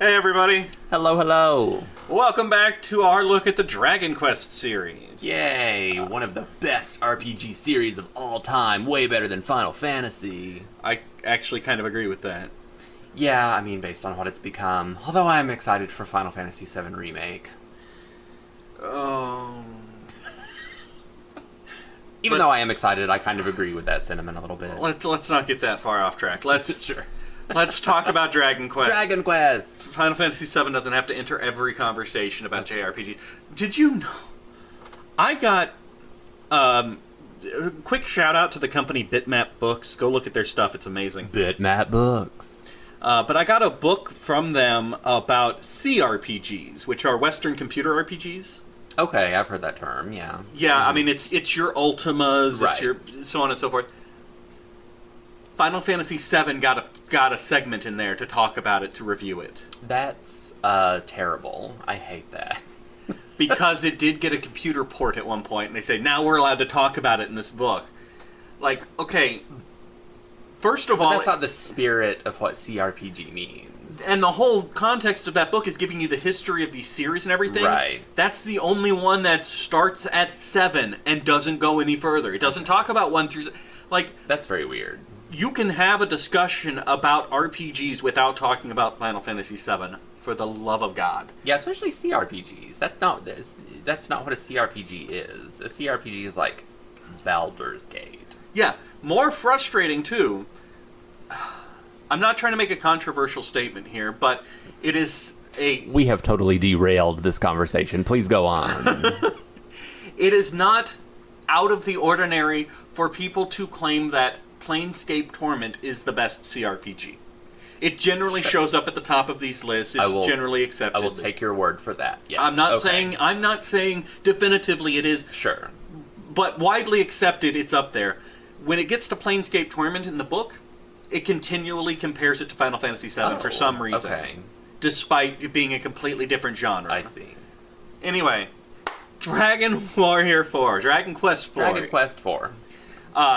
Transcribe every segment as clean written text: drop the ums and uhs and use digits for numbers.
Hey everybody, Hello, hello. welcome back to our look at the Dragon Quest series. Yay, one of the best RPG series of all time. Way better than Final Fantasy. I actually kind of agree with that. Yeah, I mean, based on what it's become. Although I'm excited for Final Fantasy VII Remake. Even though I am excited, I kind of agree with that sentiment a little bit. Let's not get that far off track. Let's Sure. let's talk about Dragon Quest. Dragon Quest! Final Fantasy VII doesn't have to enter every conversation about JRPGs. Did you know? I got a quick shout out to the company Bitmap Books. Go look at their stuff; it's amazing. Bitmap Books. But I got a book from them about CRPGs, which are Western computer RPGs. Okay, I've heard that term, yeah. Yeah, I mean, it's your Ultimas, Right. it's your so on and so forth. Final Fantasy VII got a segment in there to talk about it, to review it. That's terrible. I hate that. Because it did get a computer port at one point, and they say, now we're allowed to talk about it in this book. Like, okay, first of But all... that's not the spirit of what CRPG means. And the whole context of that book is giving you the history of these series and everything. Right. That's the only one that starts at 7 and doesn't go any further. It doesn't talk about 1 through... Like, That's very weird. you can have a discussion about RPGs without talking about Final Fantasy VII, for the love of God. Yeah, especially CRPGs. That's not this. That's not what a CRPG is. A CRPG is like Baldur's Gate. Yeah, more frustrating, too. I'm not trying to make a controversial statement here, but it is We have totally derailed this conversation. Please go on. it is not out of the ordinary for people to claim that Planescape Torment is the best CRPG. It generally shows up at the top of these lists. It's generally accepted. I will take your word for that. Yes. I'm not Okay. saying definitively it is, Sure. but widely accepted it's up there. When it gets to Planescape Torment in the book, it continually compares it to Final Fantasy VII for some reason. Okay. Despite it being a completely different genre. I see. Anyway, Dragon Warrior 4, Dragon Quest 4. Dragon Quest 4.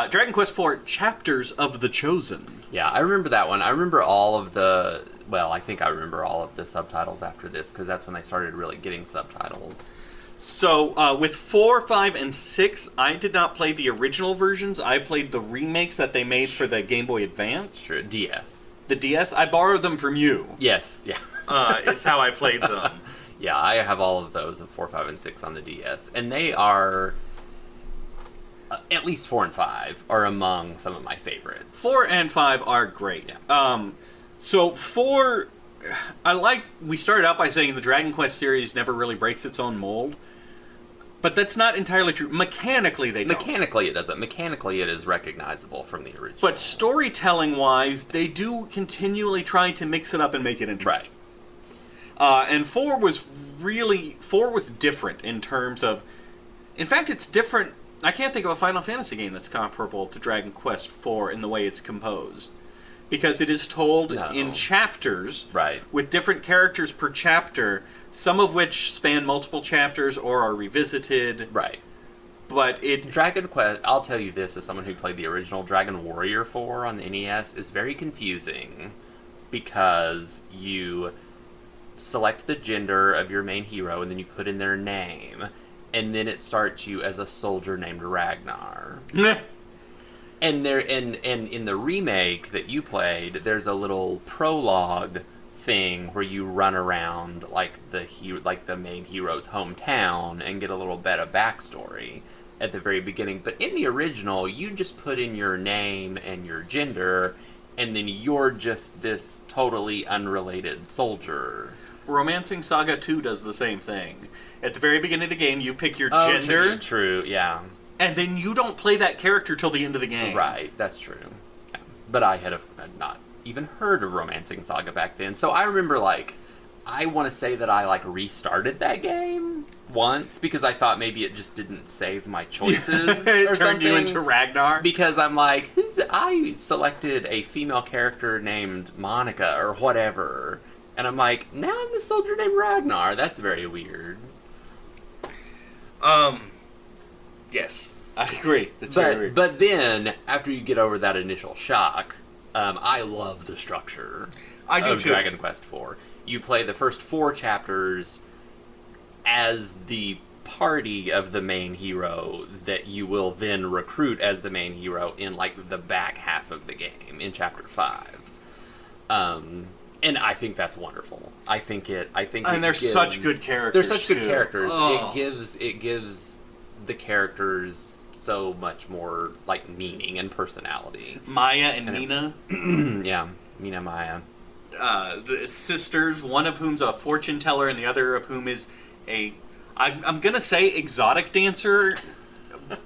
Dragon Quest 4, Chapters of the Chosen. Yeah, I remember that one. I remember all of the... Well, I think I remember all of the subtitles after this, because that's when they started really getting subtitles. So, with 4, 5, and 6, I did not play the original versions. I played the remakes that they made for the Game Boy Advance. Sure, DS. The DS? I borrowed them from you. Yes, yeah. Is how I played them. Yeah, I have all of those of 4, 5, and 6 on the DS. And they are... at least 4 and 5 are among some of my favorites. 4 and 5 are great. Yeah. So 4... we started out by saying the Dragon Quest series never really breaks its own mold. But that's not entirely true. Mechanically, they don't. Mechanically, it doesn't. Mechanically, it is recognizable from the original. But storytelling-wise, they do continually try to mix it up and make it interesting. Right. And 4 was different in terms of... In fact, it's different... I can't think of a Final Fantasy game that's comparable to Dragon Quest 4 in the way it's composed. Because it is told in chapters, Right. with different characters per chapter, some of which span multiple chapters or are revisited. Right. But it... Dragon Quest, I'll tell you this as someone who played the original Dragon Warrior 4 on the NES, is very confusing because you select the gender of your main hero and then you put in their name, and then it starts you as a soldier named Ragnar. And there, and in the remake that you played, there's a little prologue thing where you run around like the main hero's hometown and get a little bit of backstory at the very beginning. But in the original, you just put in your name and your gender, and then you're just this totally unrelated soldier. Romancing Saga 2 does the same thing. At the very beginning of the game, you pick your gender. True, yeah. And then you don't play that character till the end of the game. Right, that's true. Yeah. But I had not even heard of Romancing Saga back then. So I remember, I want to say that I, restarted that game once because I thought maybe it just didn't save my choices It or turned you something. into Ragnar. Because I'm like, I selected a female character named Monica or whatever. And I'm like, now I'm the soldier named Ragnar. That's very weird. Yes, I agree. It's very weird. But then, after you get over that initial shock, I love the structure I do of too. Dragon Quest IV. You play the first 4 chapters as the party of the main hero that you will then recruit as the main hero in like the back half of the game in chapter 5. And I think that's wonderful. And they're such good characters. They're such good characters. Oh. It gives the characters so much more like meaning and personality. Maya and Mina. Yeah, Mina Maya. The sisters, one of whom's a fortune teller and the other of whom is I'm gonna say exotic dancer,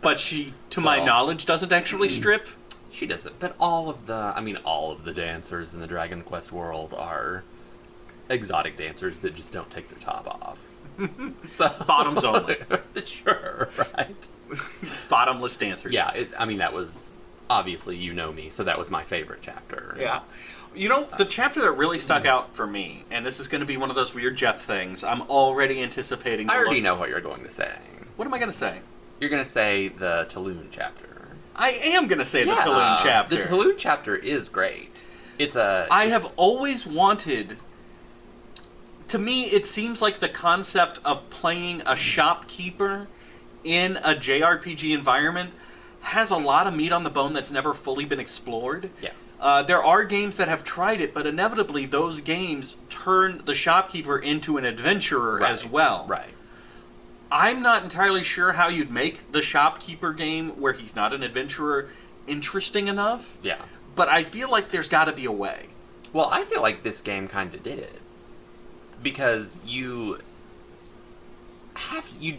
but she, to my knowledge, doesn't actually strip. She doesn't. But all of the dancers in the Dragon Quest world are exotic dancers that just don't take their top off. So, bottoms only. Sure, right. Bottomless dancers. Yeah, that was, obviously, you know me, so that was my favorite chapter. Yeah. You know, the chapter that really stuck out for me, and this is going to be one of those weird Jeff things, I'm already anticipating... I already know what you're going to say. What am I going to say? You're going to say the Tulun chapter. I am going to say the Tulun chapter. The Tulun chapter is great. I have always wanted... To me, it seems like the concept of playing a shopkeeper in a JRPG environment has a lot of meat on the bone that's never fully been explored. Yeah. There are games that have tried it, but inevitably those games turn the shopkeeper into an adventurer as well. Right. I'm not entirely sure how you'd make the shopkeeper game where he's not an adventurer interesting enough. Yeah. But I feel like there's got to be a way. Well, I feel like this game kind of did it. Because you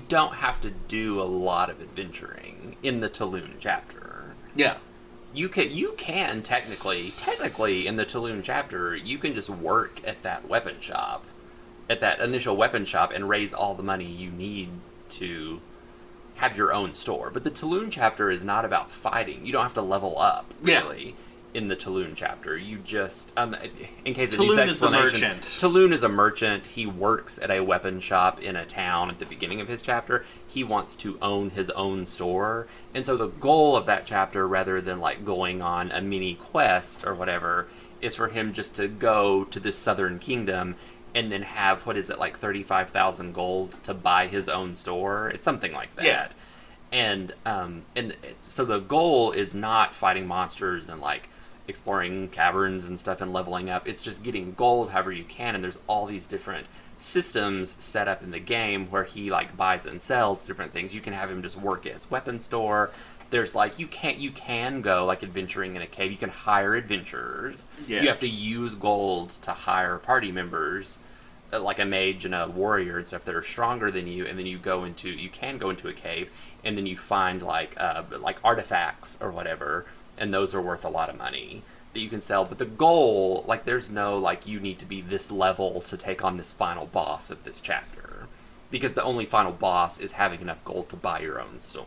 don't have to do a lot of adventuring in the Tulun chapter. Yeah. You can technically in the Tulun chapter, you can just work at that weapon shop, at that initial weapon shop, and raise all the money you need to have your own store. But the Tulun chapter is not about fighting. You don't have to level up, really, in the Tulun chapter. You just, in case it needs explanation, Tulun is the merchant. Tulun is a merchant. He works at a weapon shop in a town at the beginning of his chapter. He wants to own his own store. And so the goal of that chapter, rather than like going on a mini quest or whatever, is for him just to go to this southern kingdom and then have, 35,000 gold to buy his own store. It's something like that. Yeah. And so the goal is not fighting monsters and like exploring caverns and stuff and leveling up. It's just getting gold however you can, and there's all these different systems set up in the game where he like buys and sells different things. You can have him just work at his weapon store. There's like you can go like adventuring in a cave. You can hire adventurers. Yes. You have to use gold to hire party members, like a mage and a warrior and stuff that are stronger than you, and then you can go into a cave, and then you find like artifacts or whatever, and those are worth a lot of money that you can sell. But the goal, like, there's no like you need to be this level to take on this final boss of this chapter, because the only final boss is having enough gold to buy your own store.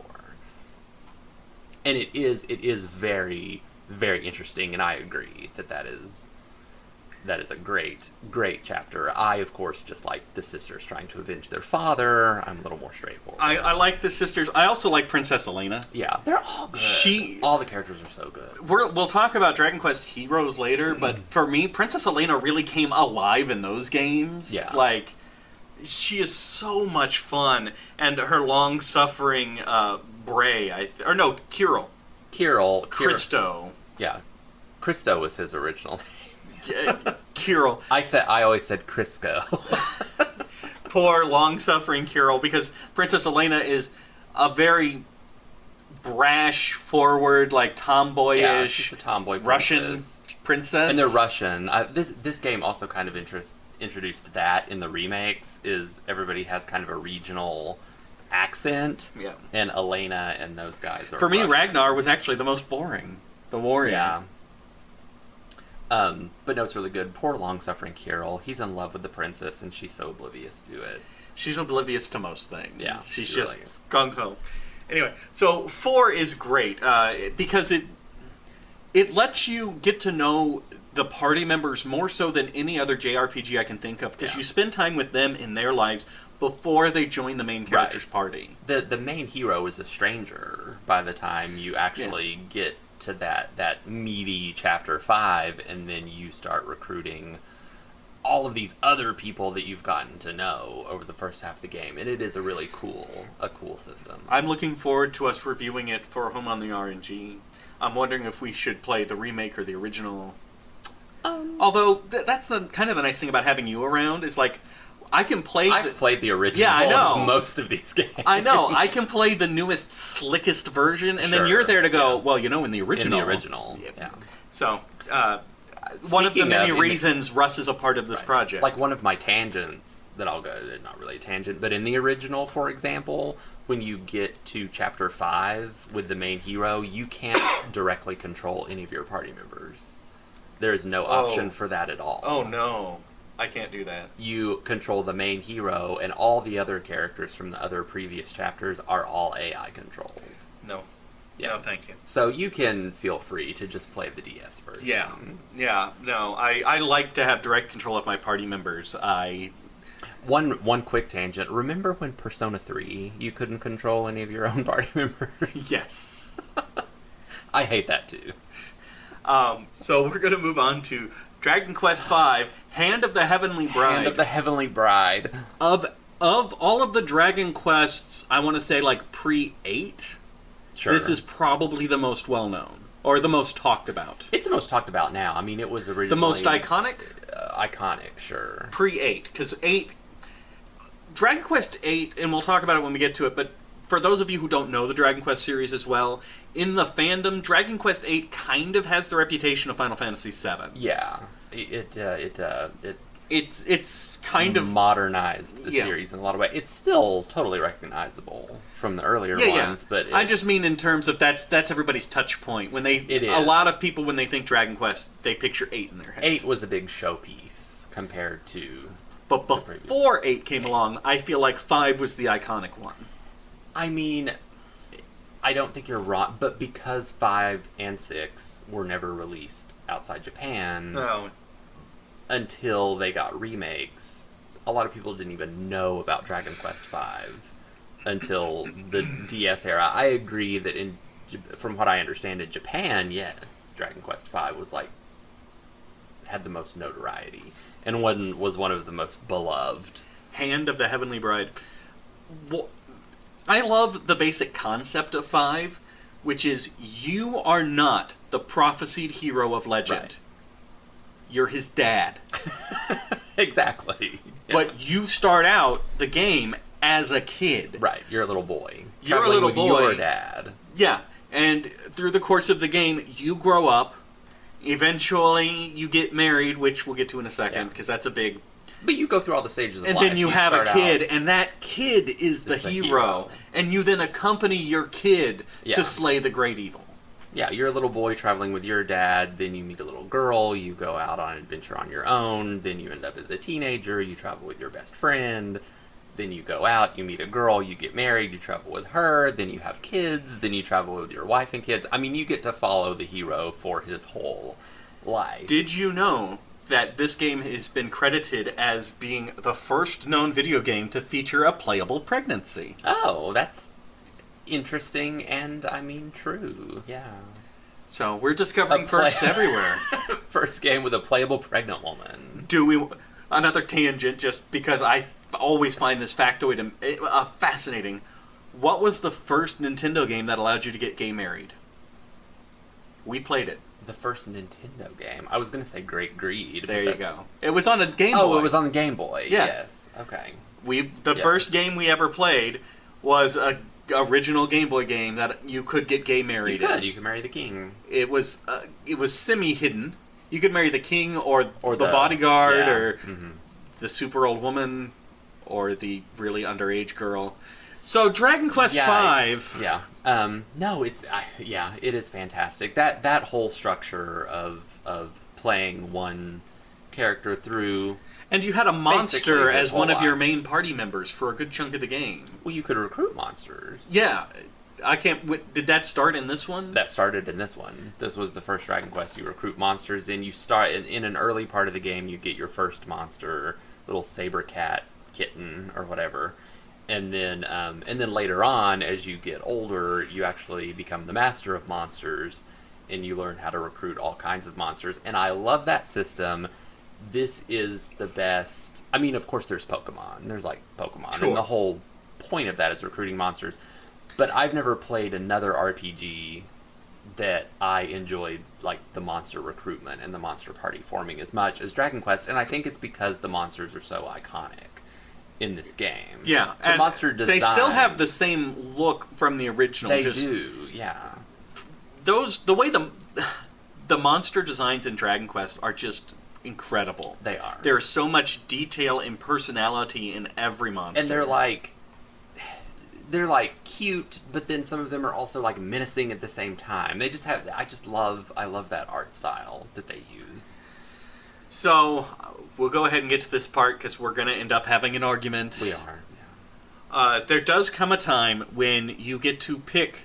And it is very, very interesting, and I agree that is a great, great chapter. I, of course, just like the sisters trying to avenge their father. I'm a little more straightforward. I like the sisters. I also like Princess Elena. Yeah, they're all good. All the characters are so good. We'll talk about Dragon Quest Heroes later, but for me, Princess Elena really came alive in those games. Yeah. Like, she is so much fun. And her long-suffering Bray, Kirill. Christo. Yeah. Christo was his original name. Kirill. I always said Crisco. Poor long-suffering Kirill, because Princess Elena is a very brash, forward, like tomboyish, yeah, she's a tomboy Russian princess. And they're Russian. This game also kind of introduced that in the remakes. Is everybody has kind of a regional accent. Yeah. And Elena and those guys are For me, Russian. Ragnar was actually the most boring. The warrior. Yeah. But no, it's really good. Poor long-suffering Kirill. He's in love with the princess, and she's so oblivious to it. She's oblivious to most things. Yeah, She's she just really is. gung-ho. Anyway, so 4 is great, because it lets you get to know the party members more so than any other JRPG I can think of, because you spend time with them in their lives before they join the main character's party. The main hero is a stranger by the time you actually get to that meaty chapter 5, and then you start recruiting all of these other people that you've gotten to know over the first half of the game, and it is a really cool system. I'm looking forward to us reviewing it for Home on the RNG. I'm wondering if we should play the remake or the original. Although that's the kind of the nice thing about having you around is like I can play. I've played the original. Yeah, I know. Of most of these games. I know. I can play the newest, slickest version, and then you're there to go. Yeah. Well, in the original. In the original. Yeah. So. One of the many reasons Russ is a part of this project. Like one of my tangents that I'll go, not really a tangent, but in the original, for example, when you get to Chapter 5 with the main hero, you can't directly control any of your party members. There is no option for that at all. Oh, no. I can't do that. You control the main hero, and all the other characters from the other previous chapters are all AI controlled. No. Yeah. No, thank you. So you can feel free to just play the DS version. Yeah. No, I like to have direct control of my party members. One quick tangent. Remember when Persona 3, you couldn't control any of your own party members? Yes. I hate that too. So we're going to move on to Dragon Quest V, Hand of the Heavenly Bride. Hand of the Heavenly Bride. Of all of the Dragon Quests, I want to say like pre-8... Sure. This is probably the most well-known, or the most talked about. It's the most talked about now. I mean, it was originally... The most iconic? Iconic, sure. Pre-8, because 8... Dragon Quest 8, and we'll talk about it when we get to it, but for those of you who don't know the Dragon Quest series as well, in the fandom, Dragon Quest 8 kind of has the reputation of Final Fantasy 7. Yeah. It's kind of modernized the series in a lot of ways. It's still totally recognizable from the earlier ones, but I just mean in terms of that's everybody's touch point. When a lot of people when they think Dragon Quest, they picture 8 in their head. 8 was a big showpiece compared to. But before 8 came along, I feel like 5 was the iconic one. I mean, I don't think you're wrong, but because 5 and 6 were never released outside Japan. No. Until they got remakes, a lot of people didn't even know about Dragon Quest V until the DS era. I agree that from what I understand in Japan, yes, Dragon Quest V was had the most notoriety and was one of the most beloved. Hand of the Heavenly Bride. Well, I love the basic concept of 5, which is you are not the prophesied hero of legend. Right. You're his dad. Exactly. Yeah. But you start out the game as a kid. Right, you're a little boy. You're a little boy. Your dad. Yeah, and through the course of the game, you grow up. Eventually, you get married, which we'll get to in a second, because that's a big... But you go through all the stages of life. And then you have a kid, and that kid is the hero. And you then accompany your kid to slay the great evil. Yeah, you're a little boy traveling with your dad, then you meet a little girl, you go out on an adventure on your own, then you end up as a teenager, you travel with your best friend, then you go out, you meet a girl, you get married, you travel with her, then you have kids, then you travel with your wife and kids. I mean, you get to follow the hero for his whole life. Did you know that this game has been credited as being the first known video game to feature a playable pregnancy? Oh, that's interesting and, I mean, true. Yeah. So we're discovering firsts everywhere. First game with a playable pregnant woman. Another tangent, just because I always find this factoid fascinating. What was the first Nintendo game that allowed you to get gay married? We played it. The first Nintendo game? I was going to say Great Greed. There you go. It was on a Game Boy. Oh, it was on the Game Boy. Yeah. Yes. Okay. The first game we ever played was a original Game Boy game that you could get gay married in. You could marry the king. It was semi-hidden. You could marry the king or the bodyguard or the super old woman or the really underage girl. So Dragon Quest V. Yeah. No, it is fantastic. That whole structure of playing one character through. And you had a monster as one of your main party members for a good chunk of the game. Well, you could recruit monsters. Yeah. Did that start in this one? That started in this one. This was the first Dragon Quest. You recruit monsters, then you start in an early part of the game. You get your first monster, little saber cat, kitten, or whatever, and then later on, as you get older, you actually become the master of monsters, and you learn how to recruit all kinds of monsters. And I love that system this is the best. I mean, of course, there's Pokemon. There's like Pokemon, Sure. and the whole point of that is recruiting monsters. But I've never played another RPG that I enjoyed like the monster recruitment and the monster party forming as much as Dragon Quest, and I think it's because the monsters are so iconic in this game. Yeah, the and monster design. they still have the same look from the original. They do, yeah. The way the monster designs in Dragon Quest are just incredible. They are. There's so much detail and personality in every monster. And they're like cute, but then some of them are also like menacing at the same time. They just have I love that art style that they use. So, we'll go ahead and get to this part because we're going to end up having an argument. We are. Yeah. There does come a time when you get to pick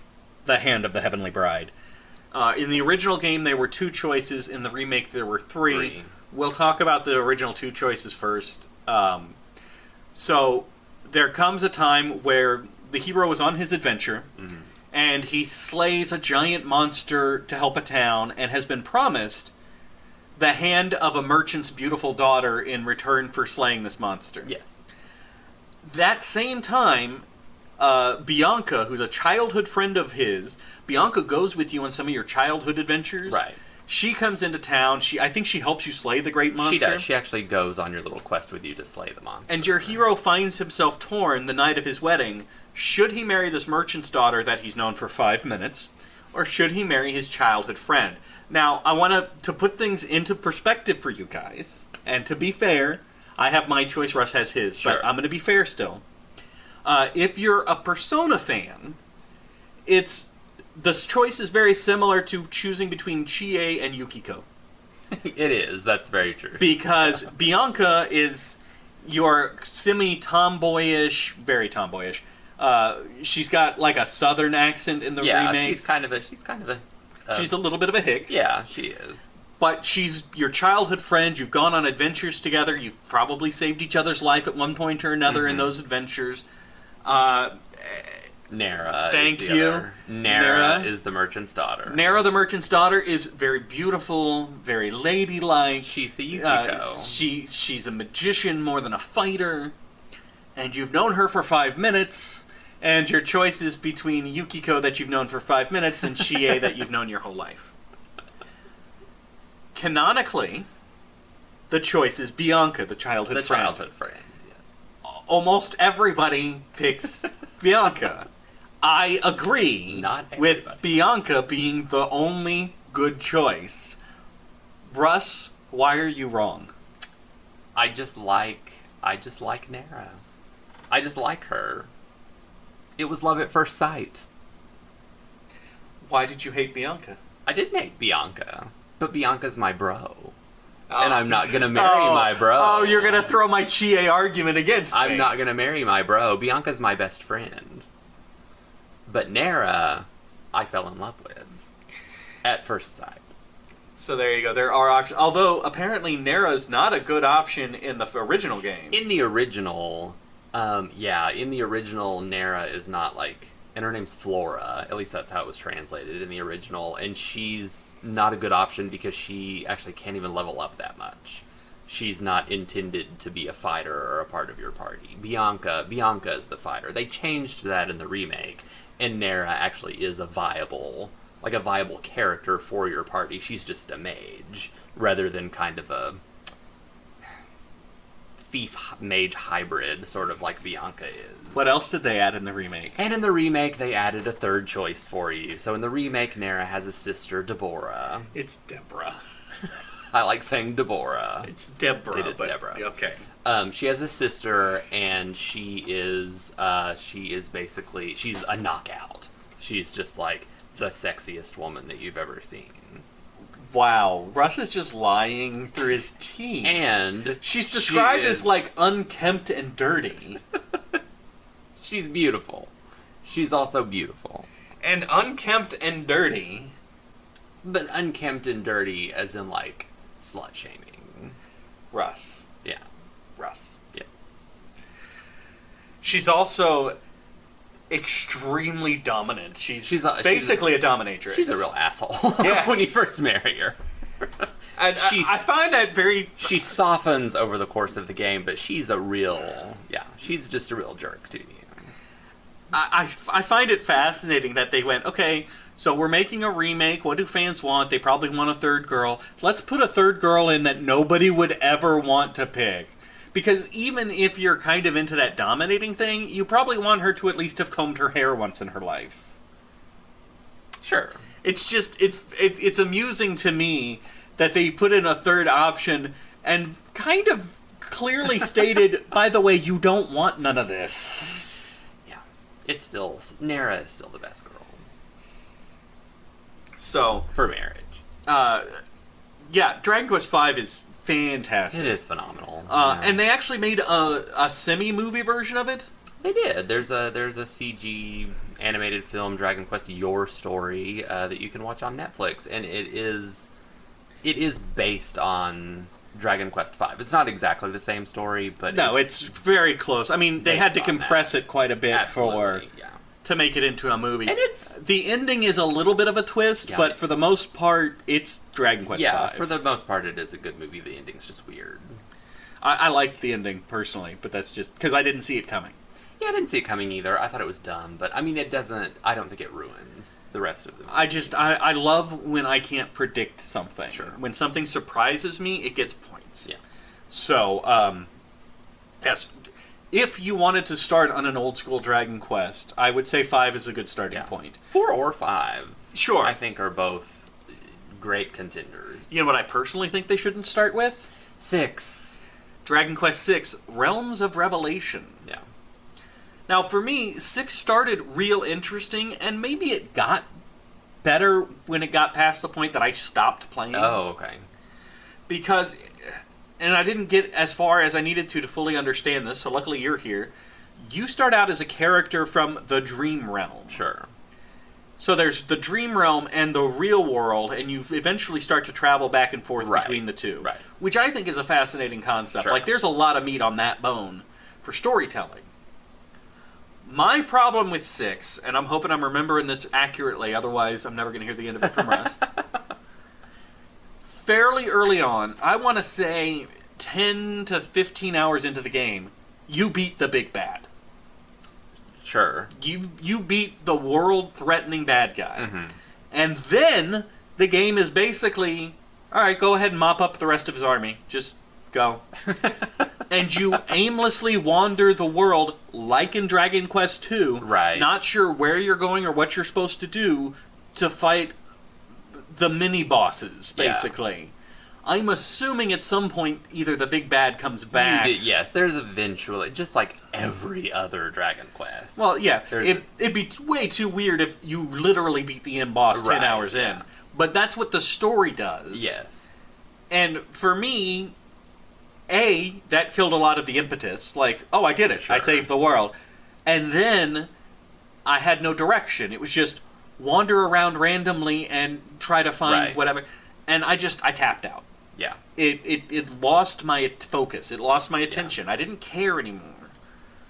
the hand of the Heavenly Bride. In the original game, there were 2 choices. In the remake, there were 3. We'll talk about the original 2 choices first. So, there comes a time where the hero is on his adventure, and he slays a giant monster to help a town, and has been promised the hand of a merchant's beautiful daughter in return for slaying this monster. Yes. That same time, Bianca, who's a childhood friend of his, Bianca goes with you on some of your childhood adventures. Right. She comes into town. I think she helps you slay the great monster. She does. She actually goes on your little quest with you to slay the monster. And your hero finds himself torn the night of his wedding. Should he marry this merchant's daughter that he's known for 5 minutes, or should he marry his childhood friend? Now, I want to put things into perspective for you guys, and to be fair, I have my choice, Russ has his, Sure. but I'm going to be fair still. If you're a Persona fan, this choice is very similar to choosing between Chie and Yukiko. It is. That's very true. Because Bianca is your semi-tomboyish, very tomboyish. She's got like a southern accent in the remake. she's kind of a. She's a little bit of a hick. Yeah, she is. But she's your childhood friend. You've gone on adventures together. You've probably saved each other's life at one point or another in those adventures. Nara. Thank is you. Other. Nara is the merchant's daughter. Nara, the merchant's daughter, is very beautiful, very ladylike. She's the Yukiko. She's a magician more than a fighter. And you've known her for 5 minutes. And your choice is between Yukiko that you've known for 5 minutes and Chie that you've known your whole life. Canonically, the choice is Bianca, the childhood friend. The childhood friend, yes. Almost everybody picks Bianca. I agree Not everybody. with Bianca being the only good choice. Russ, why are you wrong? I just like Nara. I just like her. It was love at first sight. Why did you hate Bianca? I didn't hate Bianca, but Bianca's my bro. And I'm not gonna marry my bro. Oh, you're gonna throw my Chie argument against me. I'm not gonna marry my bro. Bianca's my best friend. But Nara, I fell in love with. At first sight. So there you go. There are options. Although, apparently, Nara's not a good option in the original game. In the original, Nara is not like... And her name's Flora. At least that's how it was translated in the original. And she's not a good option because she actually can't even level up that much. She's not intended to be a fighter or a part of your party. Bianca is the fighter. They changed that in the remake. And Nara actually is a viable character for your party. She's just a mage, rather than kind of a thief-mage hybrid, sort of like Bianca is. What else did they add in the remake? And in the remake, they added a third choice for you. So in the remake, Nara has a sister, Deborah. It's Deborah. I like saying Deborah. It's Deborah. It is Deborah. Okay. She has a sister, and she's a knockout. She's just like the sexiest woman that you've ever seen. Wow, Russ is just lying through his teeth. And she's described as like unkempt and dirty. She's beautiful. She's also beautiful. And unkempt and dirty. But unkempt and dirty as in like slut shaming. Russ. Yeah. Russ. Yeah. She's also extremely dominant. She's basically a dominatrix. She's a real asshole yes. when you first marry her. And I find that very... She softens over the course of the game, but she's just a real jerk to you. I find it fascinating that they went, okay, so we're making a remake. What do fans want? They probably want a third girl. Let's put a third girl in that nobody would ever want to pick. Because even if you're kind of into that dominating thing, you probably want her to at least have combed her hair once in her life. Sure. It's just, it's amusing to me that they put in a third option and kind of clearly stated, by the way, you don't want none of this. Nara is still the best girl. So, for marriage. Yeah, Dragon Quest V is fantastic. It is phenomenal. And they actually made a semi-movie version of it. They did. There's a CG animated film, Dragon Quest Your Story, that you can watch on Netflix, and it is based on Dragon Quest V. It's not exactly the same story, but no, it's very close. I mean, they had to compress it quite a bit to make it into a movie. And the ending is a little bit of a twist, but for the most part, it's Dragon Quest V. Yeah, for the most part, it is a good movie. The ending's just weird. I liked the ending personally, but that's just because I didn't see it coming. Yeah, I didn't see it coming either. I thought it was dumb, but I mean, it doesn't. I don't think it ruins the rest of the movie. I love when I can't predict something. Sure. When something surprises me, it gets points. Yeah. So, yes, if you wanted to start on an old school Dragon Quest, I would say 5 is a good starting point. 4 or 5, sure, I think are both great contenders. You know what I personally think they shouldn't start with? 6. Dragon Quest 6, Realms of Revelation. Yeah. Now, for me, 6 started real interesting, and maybe it got better when it got past the point that I stopped playing. Oh, okay. Because, and I didn't get as far as I needed to fully understand this, so luckily you're here. You start out as a character from the Dream Realm. Sure. So there's the Dream Realm and the real world, and you eventually start to travel back and forth between the two. Right. Which I think is a fascinating concept. Sure. Like, there's a lot of meat on that bone for storytelling. My problem with 6, and I'm hoping I'm remembering this accurately, otherwise I'm never going to hear the end of it from Russ. Fairly early on, I want to say 10 to 15 hours into the game, you beat the big bad. Sure. You beat the world-threatening bad guy. Mm-hmm. And then the game is basically, all right, go ahead and mop up the rest of his army. Just go. And you aimlessly wander the world like in Dragon Quest II, right? Not sure where you're going or what you're supposed to do to fight the mini-bosses, basically. Yeah. I'm assuming at some point either the big bad comes back. Yes, there's eventually, just like every other Dragon Quest. Well, yeah, it'd be way too weird if you literally beat the end boss 10 hours in. But that's what the story does. Yes. And for me, that killed a lot of the impetus. Like, oh, I did it. Sure. I saved the world. And then I had no direction. It was just wander around randomly and try to find whatever. And I tapped out. Yeah. It lost my focus. It lost my attention. I didn't care anymore.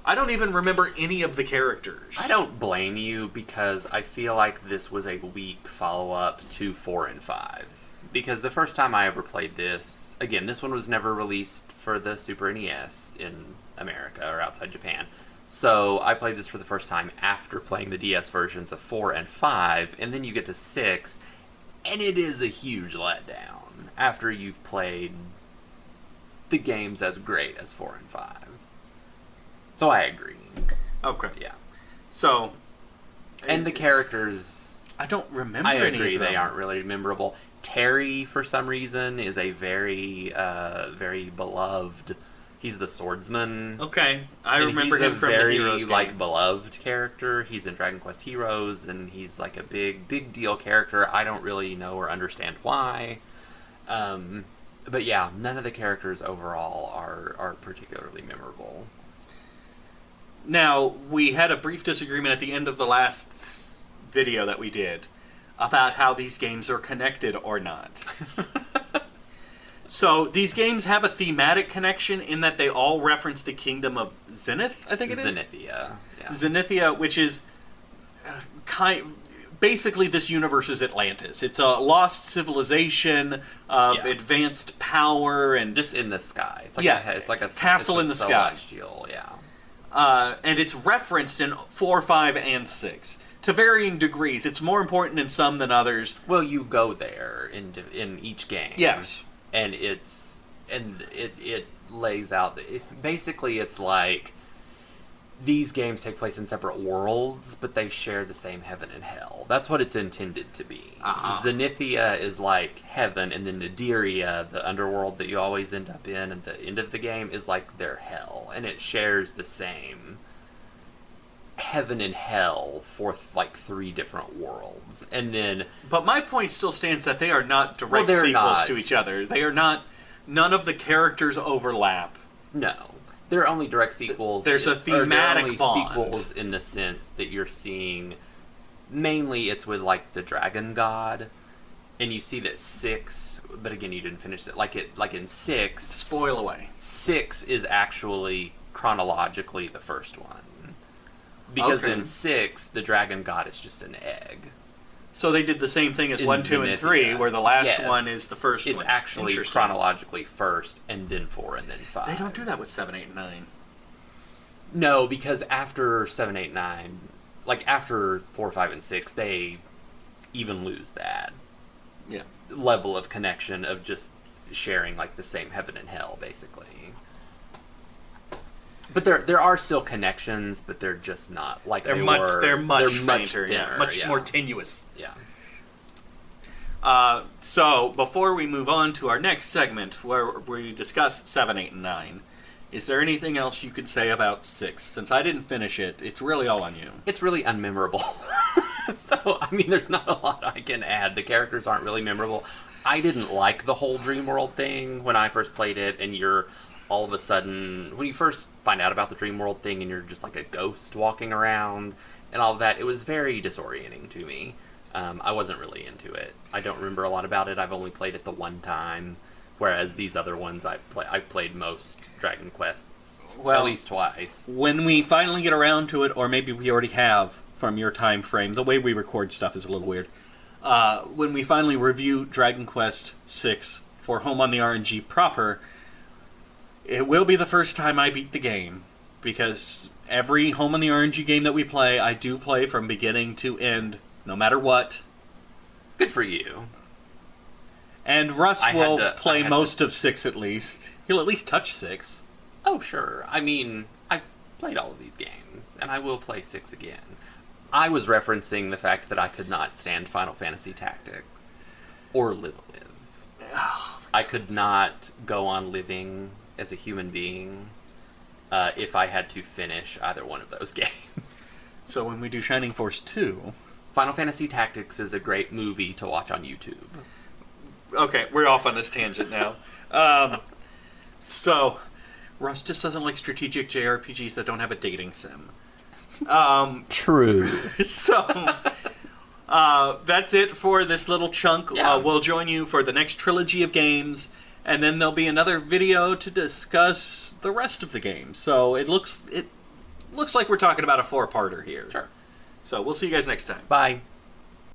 I don't even remember any of the characters. I don't blame you, because I feel like this was a weak follow-up to 4 and 5. Because the first time I ever played this, again, this one was never released for the Super NES in America or outside Japan. So I played this for the first time after playing the DS versions of 4 and 5, and then you get to 6, and it is a huge letdown after you've played the games as great as 4 and 5. So I agree. Okay. Yeah. So... And the characters... I don't remember I any agree, of them. They aren't really memorable. Terry, for some reason, is a very, very beloved... He's the swordsman. Okay. I remember him from the Heroes game. He's a very, beloved character. He's in Dragon Quest Heroes, and he's like a big deal character. I don't really know or understand why. But yeah, none of the characters overall are particularly memorable. Now, we had a brief disagreement at the end of the last video that we did about how these games are connected or not. So, these games have a thematic connection in that they all reference the kingdom of Zenith, I think it is? Zenithia, yeah. Zenithia, which is basically this universe is Atlantis. It's a lost civilization of Yeah. advanced power and Just in the sky. It's like Yeah, it's like a castle it's in a the sky. celestial, yeah. and it's referenced in 4, 5, and 6 to varying degrees. It's more important in some than others. Well, you go there in each game. Yes. And it lays out basically it's like these games take place in separate worlds, but they share the same heaven and hell. That's what it's intended to be. Zenithia is like heaven, and then Nadiria, the underworld that you always end up in at the end of the game, is like their hell, and it shares the same heaven and hell for like 3 different worlds. And then But my point still stands that they are not direct they're sequels not. to each other. They are not. None of the characters overlap. no, they're only direct sequels. There's a or they're thematic only bond. sequels in the sense that you're seeing. Mainly, it's with like the dragon god, and you see that 6. But again, you didn't finish it. Like in 6. Spoil away. 6 is actually chronologically the first one, because Okay. in 6 the dragon god is just an egg. So they did the same thing as In 1, 2, and 3, Zenithia. where the last Yes. one is the first one. It's actually Interesting. chronologically first, and then 4, and then 5. They don't do that with 7, 8, and 9. No, because after 7, 8, 9, like after 4, 5, and 6, they even lose that Yeah. level of connection of just sharing like the same heaven and hell, basically. But there are still connections, but they're just not like They're they much. were. They're much fainter. thinner, Much more tenuous. yeah. So before we move on to our next segment, where we discuss 7, 8, and 9, is there anything else you could say about 6? Since I didn't finish it, it's really all on you. It's really unmemorable. So, I mean, there's not a lot I can add. The characters aren't really memorable. I didn't like the whole Dream World thing when I first played it, and you're all of a sudden, when you first find out about the Dream World thing and you're just like a ghost walking around and all of that, it was very disorienting to me. I wasn't really into it. I don't remember a lot about it. I've only played it the one time, whereas these other ones I've played most Dragon Quests, Well, at least twice. When we finally get around to it, or maybe we already have from your time frame, the way we record stuff is a little weird. When we finally review Dragon Quest VI for Home on the RNG proper, it will be the first time I beat the game, because every Home on the RNG game that we play, I do play from beginning to end, no matter what. Good for you. And Russ I had will to- play I had most of 6 at least. He'll at least touch 6. Oh, sure. I mean, I've played all of these games, and I will play 6 again. I was referencing the fact that I could not stand Final Fantasy Tactics or Live. I could not go on living as a human being if I had to finish either one of those games. So when we do Shining Force 2... Final Fantasy Tactics is a great movie to watch on YouTube. Okay, we're off on this tangent now. So, Russ just doesn't like strategic JRPGs that don't have a dating sim. True. So, that's it for this little chunk. Yeah. We'll join you for the next trilogy of games, and then there'll be another video to discuss the rest of the game. So it looks like we're talking about a 4-parter here. Sure. So we'll see you guys next time. Bye.